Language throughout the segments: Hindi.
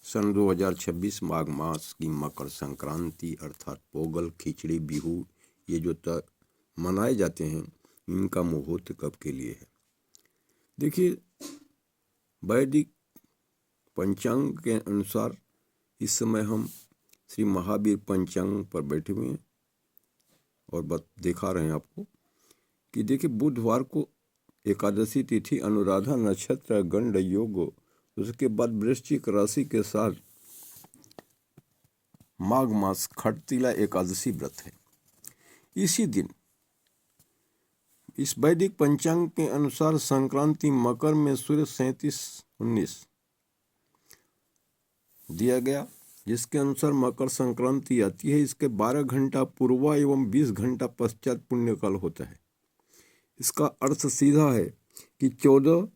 सन 2026 माघ मास की मकर संक्रांति अर्थात पोंगल, खिचड़ी, बिहू ये जो मनाए जाते हैं, इनका मुहूर्त कब के लिए है? देखिए, वैदिक पंचांग के अनुसार इस समय हम श्री महावीर पंचांग पर बैठे हुए हैं और दिखा रहे हैं आपको कि देखिए, बुधवार को एकादशी तिथि, अनुराधा नक्षत्र, गंड योग, उसके बाद वृश्चिक राशि के साथ माघ मास खटतिला एकादशी व्रत है। इसी दिन इस वैदिक पंचांग के अनुसार संक्रांति मकर में सूर्य 37:19 दिया गया, जिसके अनुसार मकर संक्रांति आती है। इसके 12 घंटा पूर्व एवं 20 घंटा पश्चात पुण्यकाल होता है। इसका अर्थ सीधा है कि 14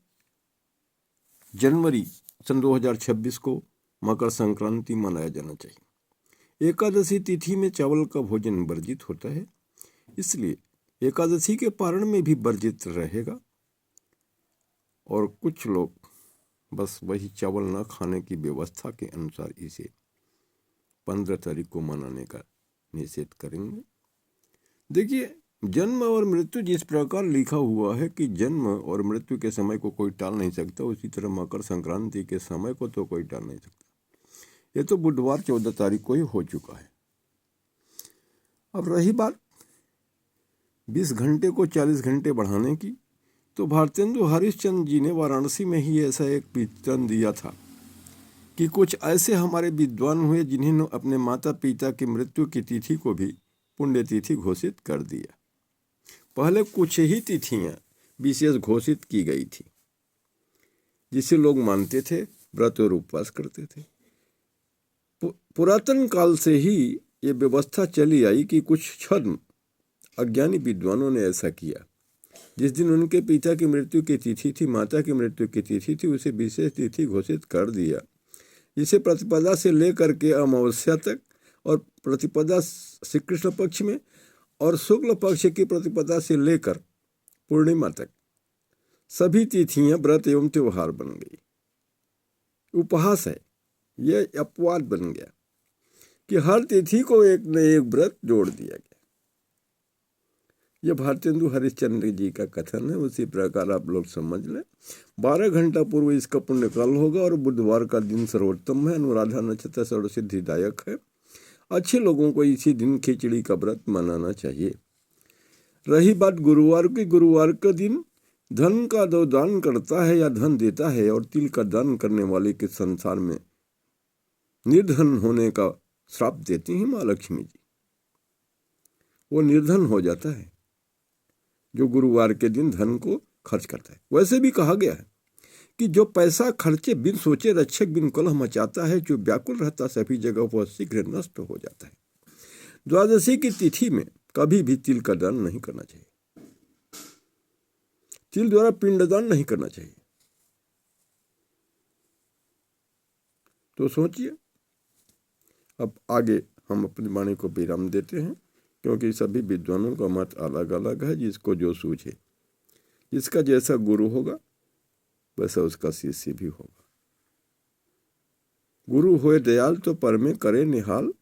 जनवरी सन 2026 को मकर संक्रांति मनाया जाना चाहिए। एकादशी तिथि में चावल का भोजन वर्जित होता है, इसलिए एकादशी के पारण में भी वर्जित रहेगा। और कुछ लोग बस वही चावल न खाने की व्यवस्था के अनुसार इसे 15 तारीख को मनाने का निषेध करेंगे। देखिए, जन्म और मृत्यु जिस प्रकार लिखा हुआ है कि जन्म और मृत्यु के समय को कोई टाल नहीं सकता, उसी तरह मकर संक्रांति के समय को तो कोई टाल नहीं सकता। ये तो बुधवार 14 तारीख को ही हो चुका है। अब रही बात 20 घंटे को 40 घंटे बढ़ाने की, तो भारतेंदु हरिश्चंद्र जी ने वाराणसी में ही ऐसा एक विवरण दिया था कि कुछ ऐसे हमारे विद्वान हुए जिन्होंने अपने माता पिता की मृत्यु की तिथि को भी पुण्यतिथि घोषित कर दिया। पहले कुछ ही तिथियां विशेष घोषित की गई थी जिसे लोग मानते थे, व्रत और उपवास करते थे। पुरातन काल से ही ये व्यवस्था चली आई कि कुछ छद्म अज्ञानी विद्वानों ने ऐसा किया। जिस दिन उनके पिता की मृत्यु की तिथि थी, माता की मृत्यु की तिथि थी, उसे विशेष तिथि घोषित कर दिया, जिसे प्रतिपदा से लेकर के अमावस्या तक और प्रतिपदा श्री कृष्ण पक्ष में और शुक्ल पक्ष की प्रतिपदा से लेकर पूर्णिमा तक सभी तिथियां व्रत एवं त्योहार बन गई। उपहास है, यह अपवाद बन गया कि हर तिथि को एक न एक व्रत जोड़ दिया गया। यह भारतेंदु हरिश्चंद्र जी का कथन है, उसी प्रकार आप लोग समझ लें। 12 घंटा पूर्व इसका पुण्यकाल होगा और बुधवार का दिन सर्वोत्तम है। अनुराधा नक्षत्र सर्वसिद्धिदायक है। अच्छे लोगों को इसी दिन खिचड़ी का व्रत मनाना चाहिए। रही बात गुरुवार की, गुरुवार का दिन धन का जो दान करता है या धन देता है, और तिल का दान करने वाले के संसार में निर्धन होने का श्राप देती हैं माँ लक्ष्मी जी। वो निर्धन हो जाता है जो गुरुवार के दिन धन को खर्च करता है। वैसे भी कहा गया है कि जो पैसा खर्चे बिन सोचे रक्षक बिन कलह मचाता है, जो व्याकुल रहता सभी जगह वह शीघ्र नष्ट हो जाता है। द्वादशी की तिथि में कभी भी तिल का दान नहीं करना चाहिए। तिल द्वारा पिंडदान नहीं करना चाहिए। तो सोचिए, अब आगे हम अपनी वाणी को विराम देते हैं, क्योंकि सभी विद्वानों का मत अलग अलग है। जिसको जो सूझे, जिसका जैसा गुरु होगा वैसा उसका शिष्य भी होगा। गुरु होए दयाल तो पर में करे निहाल।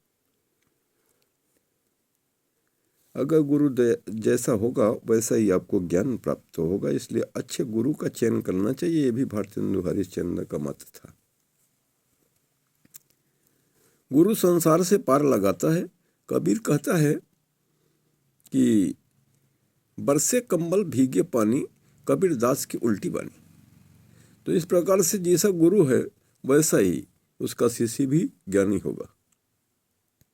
अगर गुरु जैसा होगा वैसा ही आपको ज्ञान प्राप्त होगा। इसलिए अच्छे गुरु का चयन करना चाहिए। ये भी भारतेंदु हरिश्चंद्र का मत था। गुरु संसार से पार लगाता है। कबीर कहता है कि बरसे कंबल भीगे पानी, कबीर दास की उल्टी बानी। तो इस प्रकार से जैसा गुरु है वैसा ही उसका शिष्य भी ज्ञानी होगा।